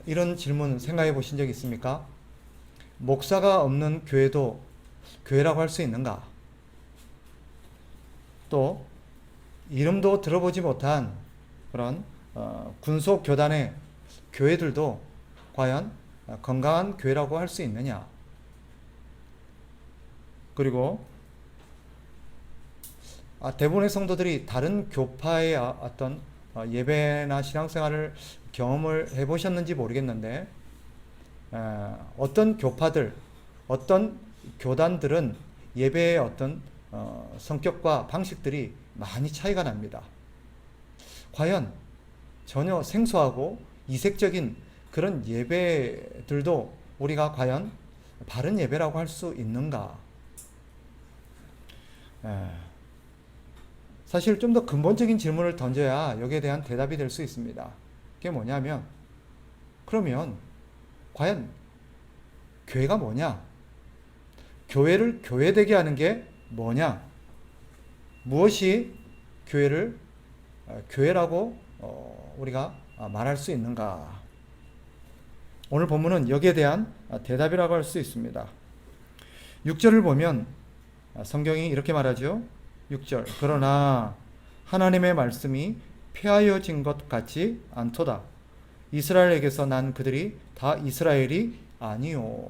이런 질문 생각해 보신 적 있습니까? 목사가 없는 교회도 교회라고 할 수 있는가? 또 이름도 들어보지 못한 그런 군속 교단의 교회들도 과연 건강한 교회라고 할 수 있느냐? 그리고 대부분의 성도들이 다른 교파의 어떤 예배나 신앙생활을 경험을 해보셨는지 모르겠는데, 어떤 교파들, 어떤 교단들은 예배의 어떤 성격과 방식들이 많이 차이가 납니다. 과연 전혀 생소하고 이색적인 그런 예배들도 우리가 과연 바른 예배라고 할 수 있는가? 사실 좀 더 근본적인 질문을 던져야 여기에 대한 대답이 될 수 있습니다. 그게 뭐냐면, 그러면 과연 교회가 뭐냐? 교회를 교회되게 하는 게 뭐냐? 무엇이 교회를 교회라고 우리가 말할 수 있는가? 오늘 본문은 여기에 대한 대답이라고 할 수 있습니다. 6절을 보면 성경이 이렇게 말하죠. 6절. 그러나 하나님의 말씀이 폐하여진 것 같지 않도다. 이스라엘에게서 난 그들이 다 이스라엘이 아니요.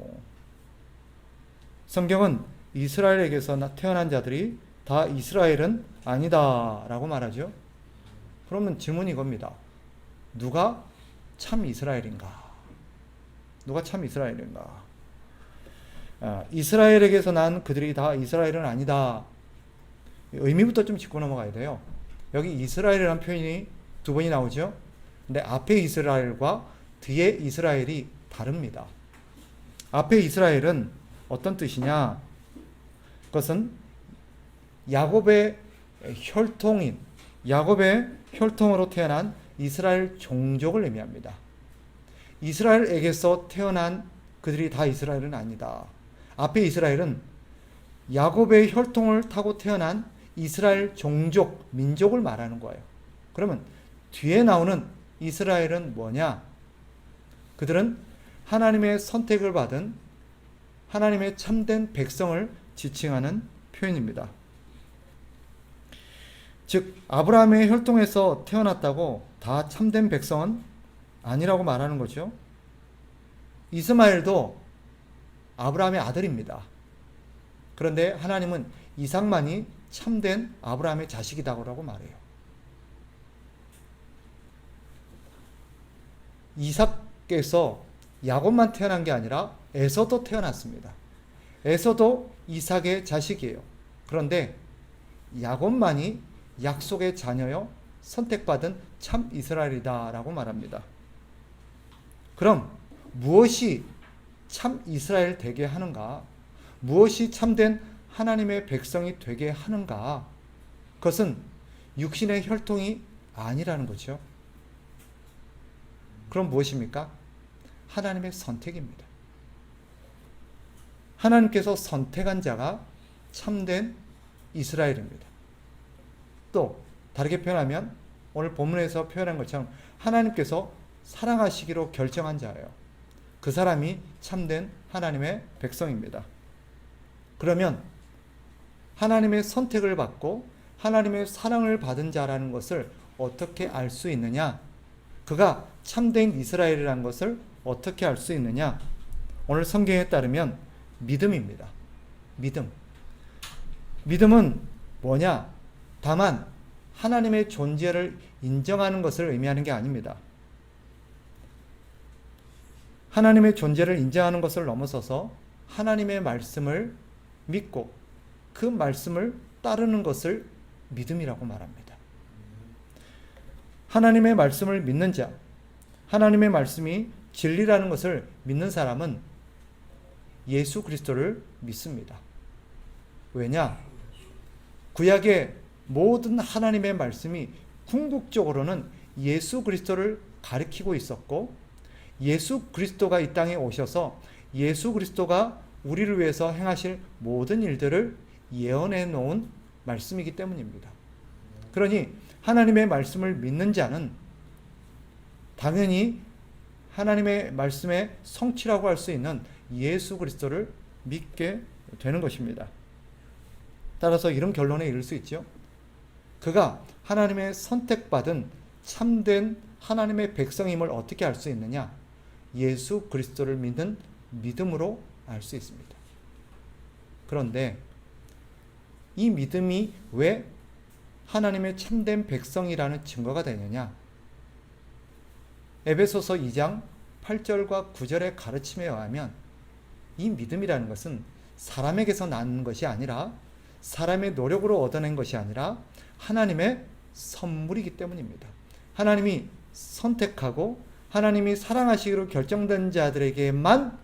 성경은 이스라엘에게서 태어난 자들이 다 이스라엘은 아니다 라고 말하죠. 그러면 질문이 이겁니다. 누가 참 이스라엘인가? 누가 참 이스라엘인가? 이스라엘에게서 난 그들이 다 이스라엘은 아니다. 의미부터 좀 짚고 넘어가야 돼요. 여기 이스라엘이라는 표현이 두 번이 나오죠. 근데 앞에 이스라엘과 뒤에 이스라엘이 다릅니다. 앞에 이스라엘은 어떤 뜻이냐? 그것은 야곱의 혈통인, 야곱의 혈통으로 태어난 이스라엘 종족을 의미합니다. 이스라엘에게서 태어난 그들이 다 이스라엘은 아니다. 앞에 이스라엘은 야곱의 혈통을 타고 태어난 이스라엘 종족, 민족을 말하는 거예요. 그러면 뒤에 나오는 이스라엘은 뭐냐? 그들은 하나님의 선택을 받은 하나님의 참된 백성을 지칭하는 표현입니다. 즉 아브라함의 혈통에서 태어났다고 다 참된 백성은 아니라고 말하는 거죠. 이스마엘도 아브라함의 아들입니다. 그런데 하나님은 이삭만이 참된 아브라함의 자식이라고 말해요. 이삭께서 야곱만 태어난 게 아니라 에서도 태어났습니다. 에서도 이삭의 자식이에요. 그런데 야곱만이 약속의 자녀여 선택받은 참 이스라엘이다라고 말합니다. 그럼 무엇이 참 이스라엘 되게 하는가? 무엇이 참된 하나님의 백성이 되게 하는가? 그것은 육신의 혈통이 아니라는 거죠. 그럼 무엇입니까? 하나님의 선택입니다. 하나님께서 선택한 자가 참된 이스라엘입니다. 또 다르게 표현하면 오늘 본문에서 표현한 것처럼 하나님께서 사랑하시기로 결정한 자예요. 그 사람이 참된 하나님의 백성입니다. 그러면 하나님의 선택을 받고 하나님의 사랑을 받은 자라는 것을 어떻게 알 수 있느냐? 그가 참된 이스라엘이라는 것을 어떻게 알 수 있느냐? 오늘 성경에 따르면 믿음입니다. 믿음. 믿음은 뭐냐? 다만 하나님의 존재를 인정하는 것을 의미하는 게 아닙니다. 하나님의 존재를 인정하는 것을 넘어서서 하나님의 말씀을 믿고 그 말씀을 따르는 것을 믿음이라고 말합니다. 하나님의 말씀을 믿는 자, 하나님의 말씀이 진리라는 것을 믿는 사람은 예수 그리스도를 믿습니다. 왜냐? 구약의 모든 하나님의 말씀이 궁극적으로는 예수 그리스도를 가리키고 있었고, 예수 그리스도가 이 땅에 오셔서 예수 그리스도가 우리를 위해서 행하실 모든 일들을 예언해 놓은 말씀이기 때문입니다. 그러니 하나님의 말씀을 믿는 자는 당연히 하나님의 말씀의 성취라고 할 수 있는 예수 그리스도를 믿게 되는 것입니다. 따라서 이런 결론에 이를 수 있죠. 그가 하나님의 선택받은 참된 하나님의 백성임을 어떻게 알 수 있느냐? 예수 그리스도를 믿는 믿음으로 알 수 있습니다. 그런데 이 믿음이 왜 하나님의 참된 백성이라는 증거가 되느냐? 에베소서 2장 8절과 9절의 가르침에 의하면 이 믿음이라는 것은 사람에게서 나는 것이 아니라, 사람의 노력으로 얻어낸 것이 아니라 하나님의 선물이기 때문입니다. 하나님이 선택하고 하나님이 사랑하시기로 결정된 자들에게만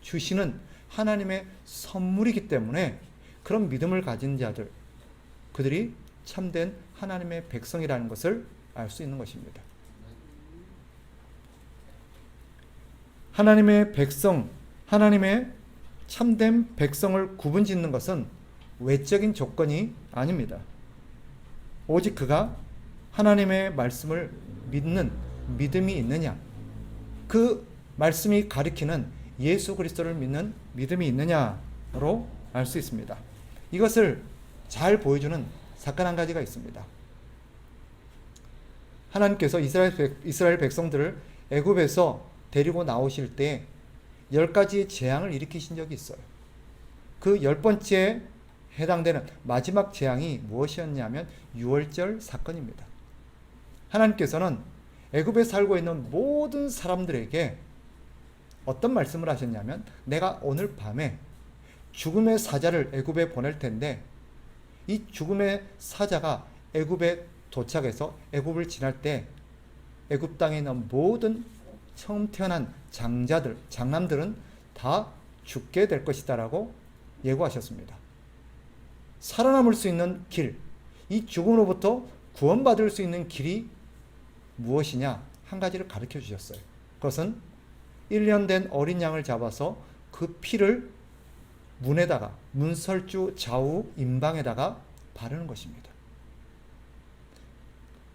주시는 하나님의 선물이기 때문에 그런 믿음을 가진 자들, 그들이 참된 하나님의 백성이라는 것을 알 수 있는 것입니다. 하나님의 백성, 하나님의 참된 백성을 구분짓는 것은 외적인 조건이 아닙니다. 오직 그가 하나님의 말씀을 믿는 믿음이 있느냐, 그 말씀이 가리키는 예수 그리스도를 믿는 믿음이 있느냐로 알 수 있습니다. 이것을 잘 보여주는 사건 한 가지가 있습니다. 하나님께서 이스라엘 백성들을 애굽에서 데리고 나오실 때 10가지의 재앙을 일으키신 적이 있어요. 그 10번째에 해당되는 마지막 재앙이 무엇이었냐면 유월절 사건입니다. 하나님께서는 애굽에 살고 있는 모든 사람들에게 어떤 말씀을 하셨냐면, 내가 오늘 밤에 죽음의 사자를 애굽에 보낼 텐데 이 죽음의 사자가 애굽에 도착해서 애굽을 지날 때 애굽 땅에 있는 모든 처음 태어난 장남들은 다 죽게 될 것이다 라고 예고하셨습니다. 살아남을 수 있는 길, 이 죽음으로부터 구원받을 수 있는 길이 무엇이냐? 한 가지를 가르쳐 주셨어요. 그것은 1년 된 어린 양을 잡아서 그 피를 문에다가, 문설주 좌우 임방에다가 바르는 것입니다.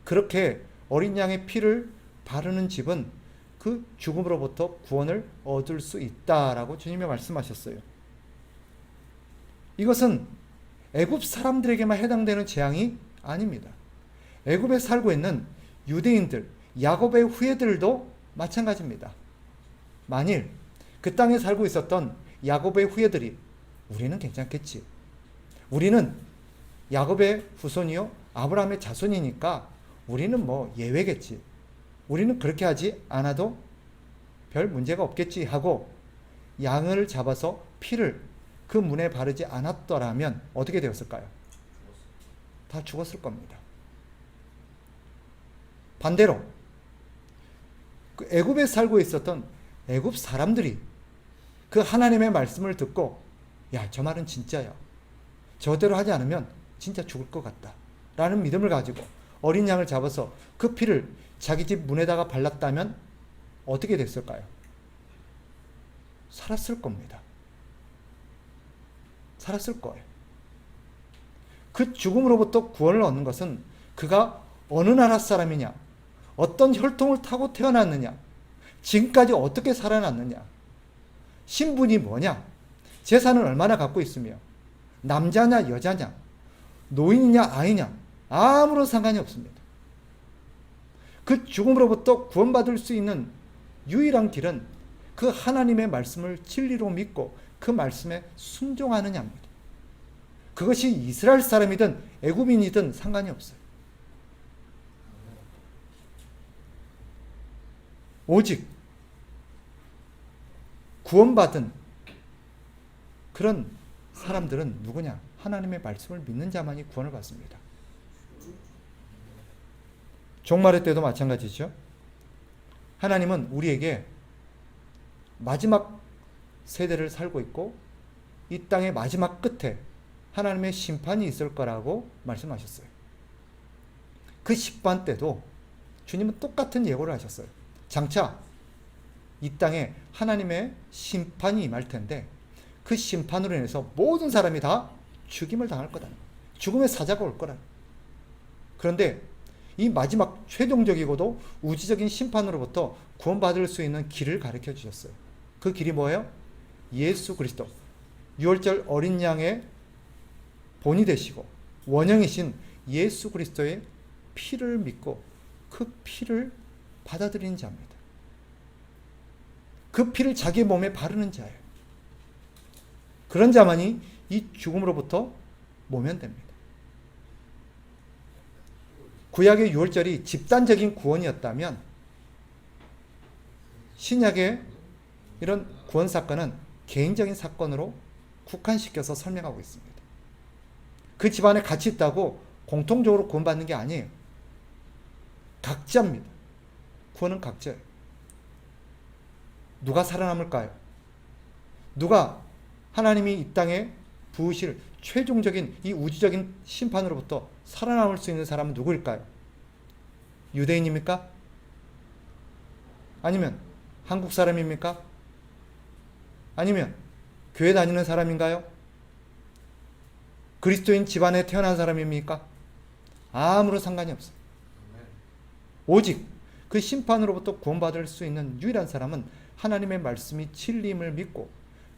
그렇게 어린 양의 피를 바르는 집은 그 죽음으로부터 구원을 얻을 수 있다라고 주님이 말씀하셨어요. 이것은 애굽 사람들에게만 해당되는 재앙이 아닙니다. 애굽에 살고 있는 유대인들, 야곱의 후예들도 마찬가지입니다. 만일 그 땅에 살고 있었던 야곱의 후예들이 우리는 괜찮겠지, 우리는 야곱의 후손이요 아브라함의 자손이니까 우리는 뭐 예외겠지, 우리는 그렇게 하지 않아도 별 문제가 없겠지 하고 양을 잡아서 피를 그 문에 바르지 않았더라면 어떻게 되었을까요? 다 죽었을 겁니다. 반대로 그 애굽에 살고 있었던 애굽 사람들이 그 하나님의 말씀을 듣고, 야, 저 말은 진짜야, 저대로 하지 않으면 진짜 죽을 것 같다 라는 믿음을 가지고 어린 양을 잡아서 그 피를 자기 집 문에다가 발랐다면 어떻게 됐을까요? 살았을 겁니다. 살았을 거예요. 그 죽음으로부터 구원을 얻는 것은 그가 어느 나라 사람이냐, 어떤 혈통을 타고 태어났느냐, 지금까지 어떻게 살아났느냐, 신분이 뭐냐, 재산을 얼마나 갖고 있으며, 남자냐 여자냐, 노인이냐 아이냐, 아무런 상관이 없습니다. 그 죽음으로부터 구원받을 수 있는 유일한 길은 그 하나님의 말씀을 진리로 믿고 그 말씀에 순종하느냐입니다. 그것이 이스라엘 사람이든 애굽인이든 상관이 없어요. 오직 구원받은 그런 사람들은 누구냐? 하나님의 말씀을 믿는 자만이 구원을 받습니다. 종말의 때도 마찬가지죠. 하나님은 우리에게 마지막 세대를 살고 있고 이 땅의 마지막 끝에 하나님의 심판이 있을 거라고 말씀하셨어요. 그 심판 때도 주님은 똑같은 예고를 하셨어요. 장차 이 땅에 하나님의 심판이 임할 텐데 그 심판으로 인해서 모든 사람이 다 죽임을 당할 거다. 죽음의 사자가 올 거라. 그런데 이 마지막 최종적이고도 우주적인 심판으로부터 구원받을 수 있는 길을 가르쳐 주셨어요. 그 길이 뭐예요? 예수 그리스도. 6월절 어린 양의 본이 되시고 원형이신 예수 그리스도의 피를 믿고 그 피를 받아들이는 자입니다. 그 피를 자기의 몸에 바르는 자예요. 그런 자만이 이 죽음으로부터 모면됩니다. 구약의 6월절이 집단적인 구원이었다면 신약의 이런 구원 사건은 개인적인 사건으로 국한시켜서 설명하고 있습니다. 그 집안에 같이 있다고 공통적으로 구원받는 게 아니에요. 각자입니다. 구원은 각자예요. 누가 살아남을까요? 누가 하나님이 이 땅에 부으실 최종적인 이 우주적인 심판으로부터 살아남을 수 있는 사람은 누구일까요? 유대인입니까? 아니면 한국 사람입니까? 아니면 교회 다니는 사람인가요? 그리스도인 집안에 태어난 사람입니까? 아무런 상관이 없어요. 오직 그 심판으로부터 구원받을 수 있는 유일한 사람은 하나님의 말씀이 진리임을 믿고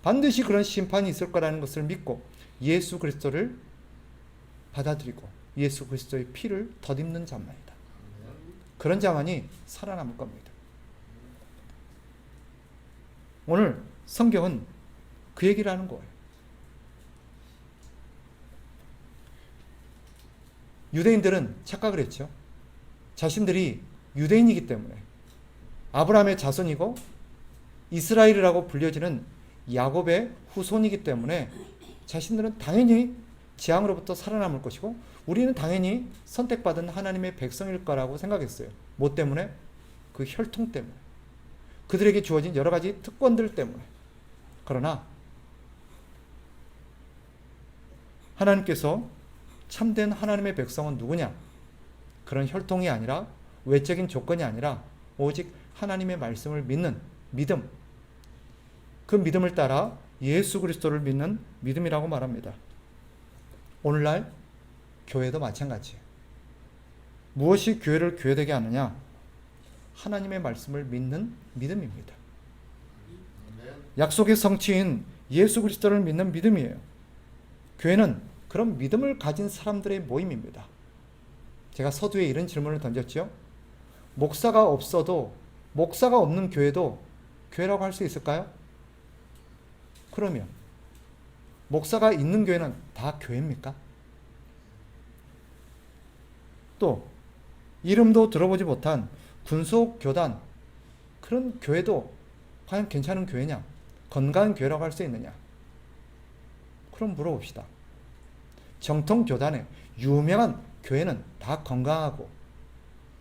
반드시 그런 심판이 있을 거라는 것을 믿고 예수 그리스도를 받아들이고 예수 그리스도의 피를 덧입는 자만이다. 그런 자만이 살아남을 겁니다. 오늘 성경은 그 얘기를 하는 거예요. 유대인들은 착각을 했죠. 자신들이 유대인이기 때문에 아브라함의 자손이고 이스라엘이라고 불려지는 야곱의 후손이기 때문에 자신들은 당연히 재앙으로부터 살아남을 것이고 우리는 당연히 선택받은 하나님의 백성일 거라고 생각했어요. 뭐 때문에? 그 혈통 때문에. 그들에게 주어진 여러 가지 특권들 때문에. 그러나 하나님께서 참된 하나님의 백성은 누구냐? 그런 혈통이 아니라 외적인 조건이 아니라 오직 하나님의 말씀을 믿는 믿음. 그 믿음을 따라 예수 그리스도를 믿는 믿음이라고 말합니다. 오늘날 교회도 마찬가지예요. 무엇이 교회를 교회되게 하느냐? 하나님의 말씀을 믿는 믿음입니다. 약속의 성취인 예수 그리스도를 믿는 믿음이에요. 교회는 그런 믿음을 가진 사람들의 모임입니다. 제가 서두에 이런 질문을 던졌죠. 목사가 없어도 목사가 없는 교회도 교회라고 할 수 있을까요? 그러면 목사가 있는 교회는 다 교회입니까? 또 이름도 들어보지 못한 군속교단 그런 교회도 과연 괜찮은 교회냐? 건강한 교회라고 할 수 있느냐? 그럼 물어봅시다. 정통교단의 유명한 교회는 다 건강하고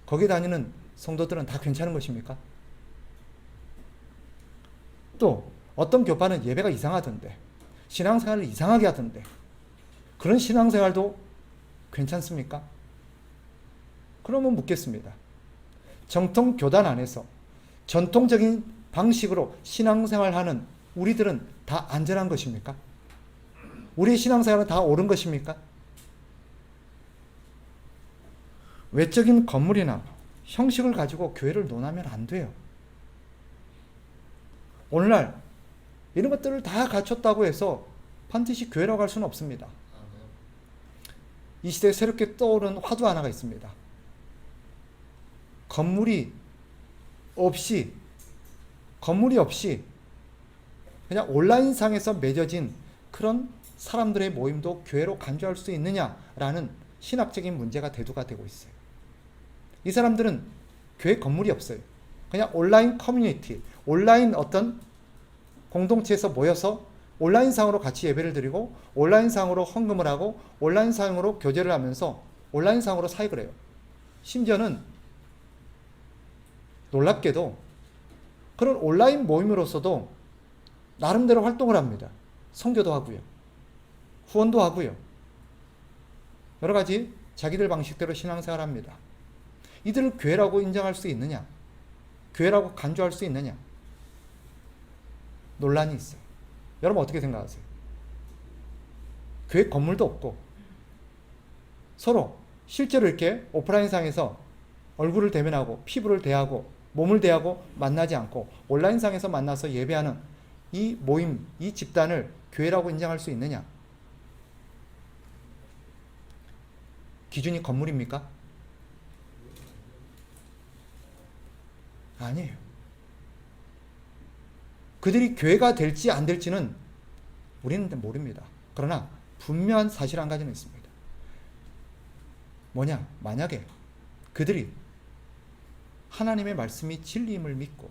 거기 다니는 성도들은 다 괜찮은 것입니까? 또 어떤 교파는 예배가 이상하던데 신앙생활을 이상하게 하던데 그런 신앙생활도 괜찮습니까? 그러면 묻겠습니다. 정통교단 안에서 전통적인 방식으로 신앙생활하는 우리들은 다 안전한 것입니까? 우리의 신앙생활은 다 옳은 것입니까? 외적인 건물이나 형식을 가지고 교회를 논하면 안 돼요. 오늘날 이런 것들을 다 갖췄다고 해서 반드시 교회라고 할 수는 없습니다. 이 시대에 새롭게 떠오른 화두 하나가 있습니다. 건물이 없이 그냥 온라인상에서 맺어진 그런 사람들의 모임도 교회로 간주할 수 있느냐라는 신학적인 문제가 대두가 되고 있어요. 이 사람들은 교회 건물이 없어요. 그냥 온라인 커뮤니티, 온라인 어떤 공동체에서 모여서 온라인상으로 같이 예배를 드리고 온라인상으로 헌금을 하고 온라인상으로 교제를 하면서 온라인상으로 사역을 해요. 심지어는 놀랍게도 그런 온라인 모임으로서도 나름대로 활동을 합니다. 선교도 하고요. 후원도 하고요. 여러 가지 자기들 방식대로 신앙생활을 합니다. 이들을 교회라고 인정할 수 있느냐? 교회라고 간주할 수 있느냐? 논란이 있어요. 여러분 어떻게 생각하세요? 교회 건물도 없고 서로 실제로 이렇게 오프라인상에서 얼굴을 대면하고 피부를 대하고 몸을 대하고 만나지 않고 온라인상에서 만나서 예배하는 이 모임, 이 집단을 교회라고 인정할 수 있느냐? 기준이 건물입니까? 아니에요. 그들이 교회가 될지 안 될지는 우리는 모릅니다. 그러나 분명한 사실 한 가지는 있습니다. 뭐냐? 만약에 그들이 하나님의 말씀이 진리임을 믿고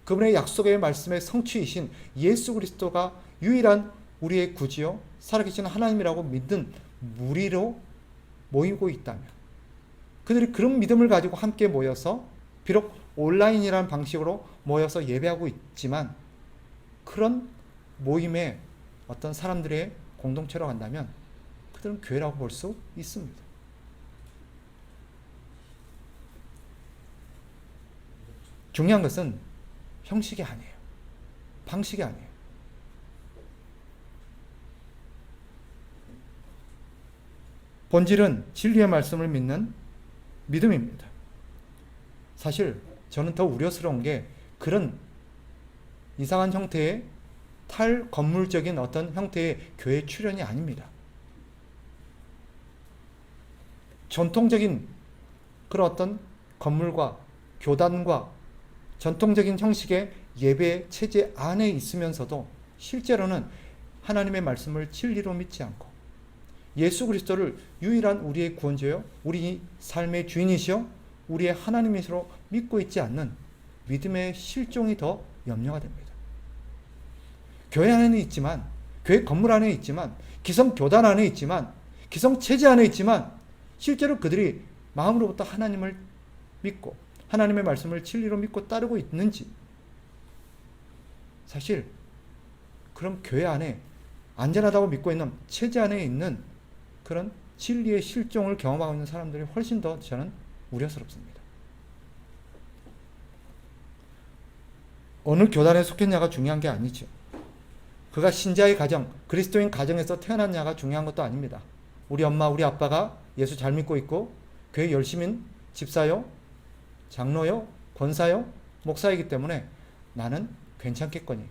그분의 약속의 말씀의 성취이신 예수 그리스도가 유일한 우리의 구주요 살아계신 하나님이라고 믿는 무리로 모이고 있다면, 그들이 그런 믿음을 가지고 함께 모여서 비록 온라인이라는 방식으로 모여서 예배하고 있지만 그런 모임에 어떤 사람들의 공동체로 간다면 그들은 교회라고 볼 수 있습니다. 중요한 것은 형식이 아니에요. 방식이 아니에요. 본질은 진리의 말씀을 믿는 믿음입니다. 사실 저는 더 우려스러운 게 그런 이상한 형태의 탈건물적인 어떤 형태의 교회 출현이 아닙니다. 전통적인 그런 어떤 건물과 교단과 전통적인 형식의 예배 체제 안에 있으면서도 실제로는 하나님의 말씀을 진리로 믿지 않고 예수 그리스도를 유일한 우리의 구원자요, 우리 삶의 주인이시여 우리의 하나님이시로 믿고 있지 않는 믿음의 실종이 더 염려가 됩니다. 교회 안에는 있지만, 교회 건물 안에 있지만, 기성 교단 안에 있지만, 기성 체제 안에 있지만 실제로 그들이 마음으로부터 하나님을 믿고 하나님의 말씀을 진리로 믿고 따르고 있는지, 사실 그럼 교회 안에 안전하다고 믿고 있는 체제 안에 있는 그런 진리의 실종을 경험하고 있는 사람들이 훨씬 더 저는 우려스럽습니다. 어느 교단에 속했냐가 중요한 게 아니죠. 그가 신자의 가정, 그리스도인 가정에서 태어났냐가 중요한 것도 아닙니다. 우리 엄마, 우리 아빠가 예수 잘 믿고 있고 교회 열심인 집사요, 장로요, 권사요, 목사이기 때문에 나는 괜찮겠거니,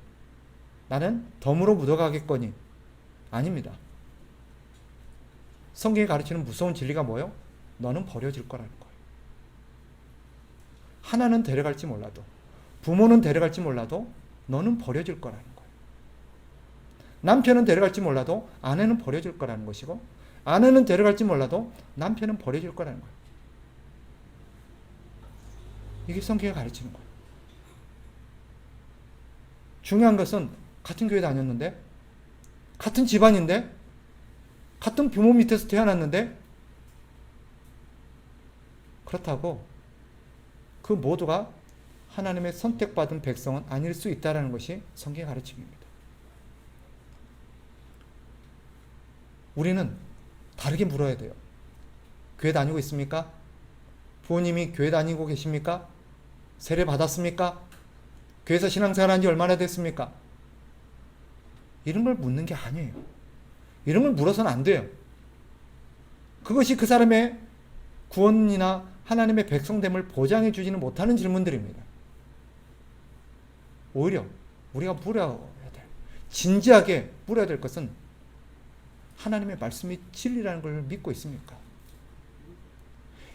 나는 덤으로 묻어가겠거니, 아닙니다. 성경이 가르치는 무서운 진리가 뭐예요? 너는 버려질 거라는 거예요. 하나는 데려갈지 몰라도, 부모는 데려갈지 몰라도 너는 버려질 거라는 거예요. 남편은 데려갈지 몰라도 아내는 버려질 거라는 것이고, 아내는 데려갈지 몰라도 남편은 버려질 거라는 거예요. 이게 성경이 가르치는 거예요. 중요한 것은 같은 교회 다녔는데, 같은 집안인데, 같은 부모 밑에서 태어났는데, 그렇다고 그 모두가 하나님의 선택받은 백성은 아닐 수 있다는 것이 성경의 가르침입니다. 우리는 다르게 물어야 돼요. 교회 다니고 있습니까? 부모님이 교회 다니고 계십니까? 세례 받았습니까? 교회에서 신앙생활 한 지 얼마나 됐습니까? 이런 걸 묻는 게 아니에요. 이런 걸 물어서는 안 돼요. 그것이 그 사람의 구원이나 하나님의 백성됨을 보장해 주지는 못하는 질문들입니다. 오히려 우리가 물어야 돼. 진지하게 물어야 될 것은 하나님의 말씀이 진리라는 걸 믿고 있습니까?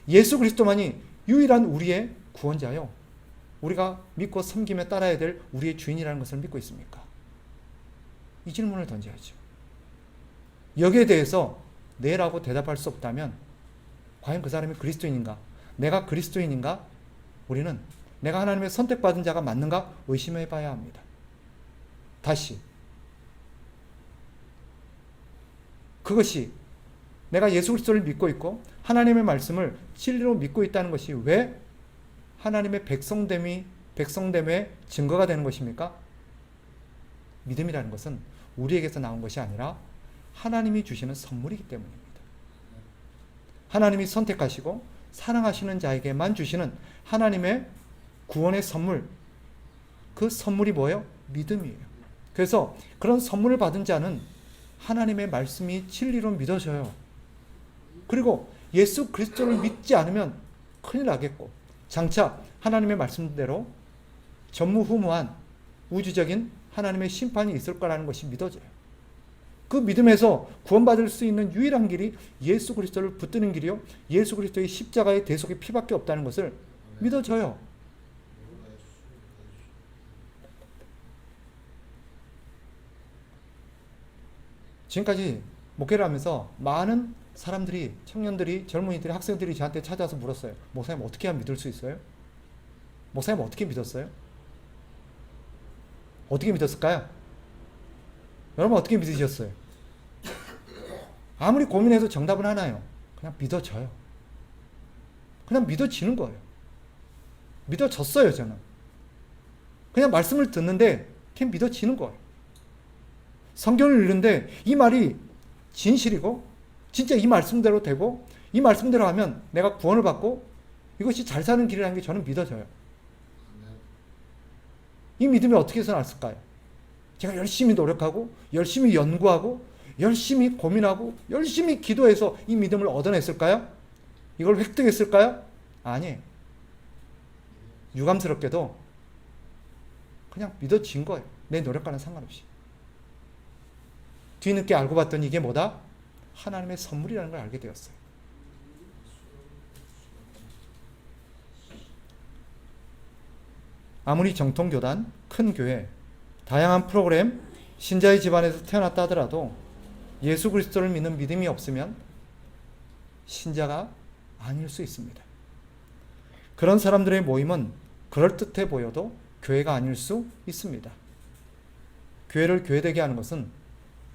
예수 그리스도만이 유일한 우리의 구원자요, 우리가 믿고 섬기며 따라야 될 우리의 주인이라는 것을 믿고 있습니까? 이 질문을 던져야죠. 여기에 대해서 네라고 대답할 수 없다면 과연 그 사람이 그리스도인인가? 내가 그리스도인인가? 우리는 내가 하나님의 선택받은 자가 맞는가? 의심해 봐야 합니다. 다시, 그것이 내가 예수 그리스도를 믿고 있고 하나님의 말씀을 진리로 믿고 있다는 것이 왜 하나님의 백성됨의 증거가 되는 것입니까? 믿음이라는 것은 우리에게서 나온 것이 아니라 하나님이 주시는 선물이기 때문입니다. 하나님이 선택하시고 사랑하시는 자에게만 주시는 하나님의 구원의 선물, 그 선물이 뭐예요? 믿음이에요. 그래서 그런 선물을 받은 자는 하나님의 말씀이 진리로 믿어져요. 그리고 예수 그리스도를 믿지 않으면 큰일 나겠고 장차 하나님의 말씀대로 전무후무한 우주적인 하나님의 심판이 있을 거라는 것이 믿어져요. 그 믿음에서 구원받을 수 있는 유일한 길이 예수 그리스도를 붙드는 길이요, 예수 그리스도의 십자가의 대속의 피밖에 없다는 것을 믿어져요. 지금까지 목회를 하면서 많은 사람들이, 청년들이, 젊은이들이, 학생들이 저한테 찾아와서 물었어요. 목사님 어떻게 하면 믿을 수 있어요? 목사님 어떻게 믿었어요? 어떻게 믿었을까요? 여러분 어떻게 믿으셨어요? 아무리 고민해도 정답은 하나예요. 그냥 믿어져요. 그냥 믿어지는 거예요. 믿어졌어요, 저는. 그냥 말씀을 듣는데 그냥 믿어지는 거예요. 성경을 읽는데 이 말이 진실이고 진짜 이 말씀대로 되고 이 말씀대로 하면 내가 구원을 받고 이것이 잘 사는 길이라는 게 저는 믿어져요. 이 믿음이 어떻게 해서 났을까요? 제가 열심히 노력하고 열심히 연구하고 열심히 고민하고 열심히 기도해서 이 믿음을 얻어냈을까요? 이걸 획득했을까요? 아니에요. 유감스럽게도 그냥 믿어진 거예요. 내 노력과는 상관없이. 뒤늦게 알고 봤더니 이게 뭐다? 하나님의 선물이라는 걸 알게 되었어요. 아무리 정통교단, 큰 교회, 다양한 프로그램, 신자의 집안에서 태어났다 하더라도 예수 그리스도를 믿는 믿음이 없으면 신자가 아닐 수 있습니다. 그런 사람들의 모임은 그럴듯해 보여도 교회가 아닐 수 있습니다. 교회를 교회되게 하는 것은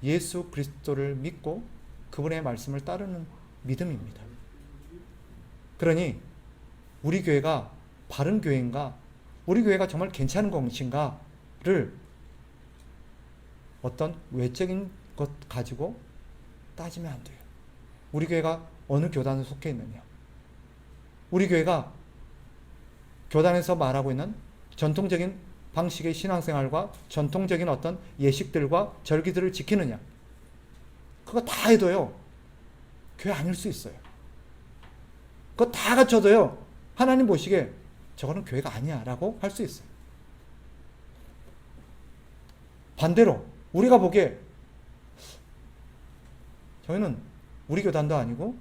예수 그리스도를 믿고 그분의 말씀을 따르는 믿음입니다. 그러니 우리 교회가 바른 교회인가, 우리 교회가 정말 괜찮은 것인가를 어떤 외적인 것 가지고 따지면 안 돼요. 우리 교회가 어느 교단에 속해 있느냐, 우리 교회가 교단에서 말하고 있는 전통적인 방식의 신앙생활과 전통적인 어떤 예식들과 절기들을 지키느냐, 그거 다 해도요 교회 아닐 수 있어요. 그거 다 갖춰도요 하나님 보시기에 저거는 교회가 아니야 라고 할 수 있어요. 반대로 우리가 보기에 저희는 우리 교단도 아니고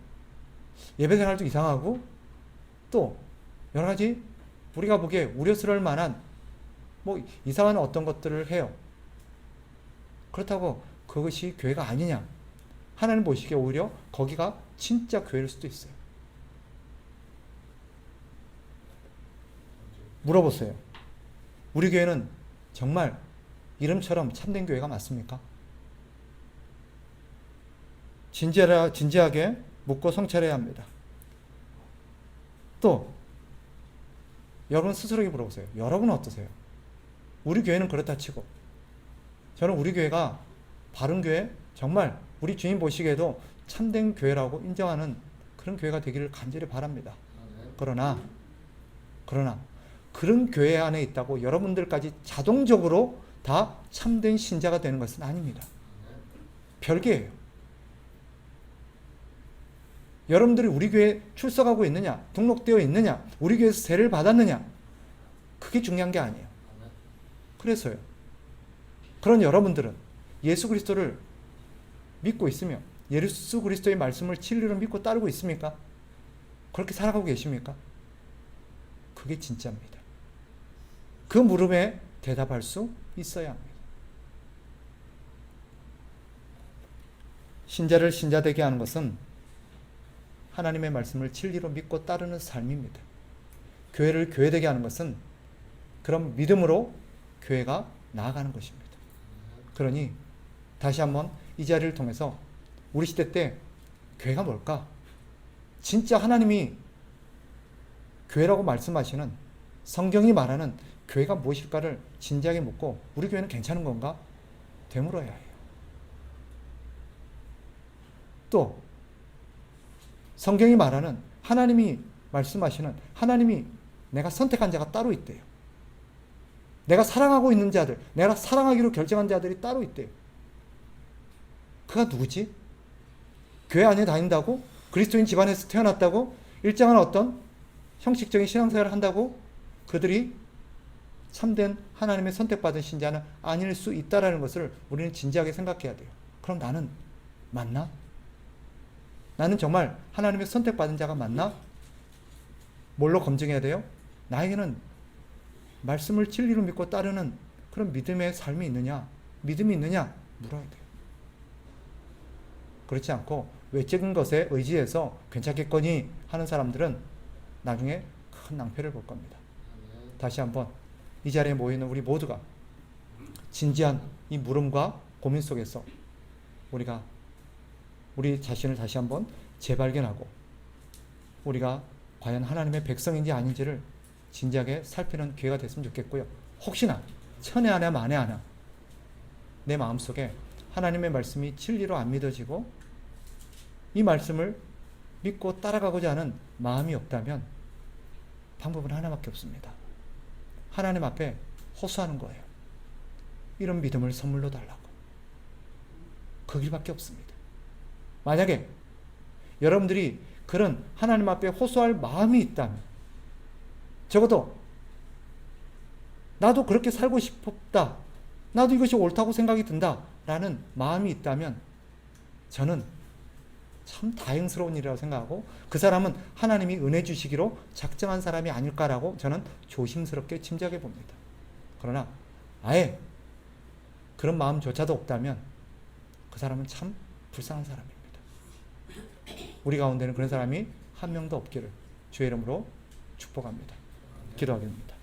예배생활도 이상하고 또 여러 가지 우리가 보기에 우려스러울 만한 뭐 이상한 어떤 것들을 해요. 그렇다고 그것이 교회가 아니냐, 하나님 보시기에 오히려 거기가 진짜 교회일 수도 있어요. 물어보세요. 우리 교회는 정말 이름처럼 참된 교회가 맞습니까? 진지하게 묻고 성찰해야 합니다. 또 여러분 스스로에게 물어보세요. 여러분은 어떠세요? 우리 교회는 그렇다 치고 저는 우리 교회가 바른 교회, 정말 우리 주님 보시기에도 참된 교회라고 인정하는 그런 교회가 되기를 간절히 바랍니다. 그러나 그런 교회 안에 있다고 여러분들까지 자동적으로 다 참된 신자가 되는 것은 아닙니다. 별개예요. 여러분들이 우리 교회에 출석하고 있느냐, 등록되어 있느냐, 우리 교회에서 세례를 받았느냐, 그게 중요한 게 아니에요. 그래서요, 그런 여러분들은 예수 그리스도를 믿고 있으며 예수 그리스도의 말씀을 진리로 믿고 따르고 있습니까? 그렇게 살아가고 계십니까? 그게 진짜입니다. 그 물음에 대답할 수 있어야 합니다. 신자를 신자되게 하는 것은 하나님의 말씀을 진리로 믿고 따르는 삶입니다. 교회를 교회되게 하는 것은 그런 믿음으로 교회가 나아가는 것입니다. 그러니 다시 한번 이 자리를 통해서 우리 시대 때 교회가 뭘까? 진짜 하나님이 교회라고 말씀하시는, 성경이 말하는 교회가 무엇일까를 진지하게 묻고 우리 교회는 괜찮은 건가? 되물어야 해요. 또 성경이 말하는, 하나님이 말씀하시는, 하나님이 내가 선택한 자가 따로 있대요. 내가 사랑하고 있는 자들, 내가 사랑하기로 결정한 자들이 따로 있대요. 그가 누구지? 교회 안에 다닌다고? 그리스도인 집안에서 태어났다고? 일정한 어떤 형식적인 신앙생활을 한다고 그들이 참된 하나님의 선택받은 신자는 아닐 수 있다라는 것을 우리는 진지하게 생각해야 돼요. 그럼 나는 맞나? 나는 정말 하나님의 선택받은 자가 맞나? 뭘로 검증해야 돼요? 나에게는 말씀을 진리로 믿고 따르는 그런 믿음의 삶이 있느냐? 믿음이 있느냐? 물어야 돼요. 그렇지 않고 외적인 것에 의지해서 괜찮겠거니 하는 사람들은 나중에 큰 낭패를 볼 겁니다. 다시 한번 이 자리에 모이는 우리 모두가 진지한 이 물음과 고민 속에서 우리가 우리 자신을 다시 한번 재발견하고 우리가 과연 하나님의 백성인지 아닌지를 진지하게 살피는 기회가 됐으면 좋겠고요. 혹시나 천에 하나 만에 하나 내 마음속에 하나님의 말씀이 진리로 안 믿어지고 이 말씀을 믿고 따라가고자 하는 마음이 없다면 방법은 하나밖에 없습니다. 하나님 앞에 호소하는 거예요. 이런 믿음을 선물로 달라고. 그 길밖에 없습니다. 만약에 여러분들이 그런 하나님 앞에 호소할 마음이 있다면 적어도 나도 그렇게 살고 싶다. 나도 이것이 옳다고 생각이 든다. 라는 마음이 있다면 저는 참 다행스러운 일이라고 생각하고 그 사람은 하나님이 은혜 주시기로 작정한 사람이 아닐까라고 저는 조심스럽게 짐작해 봅니다. 그러나 아예 그런 마음조차도 없다면 그 사람은 참 불쌍한 사람입니다. 우리 가운데는 그런 사람이 한 명도 없기를 주의 이름으로 축복합니다. 기도하겠습니다.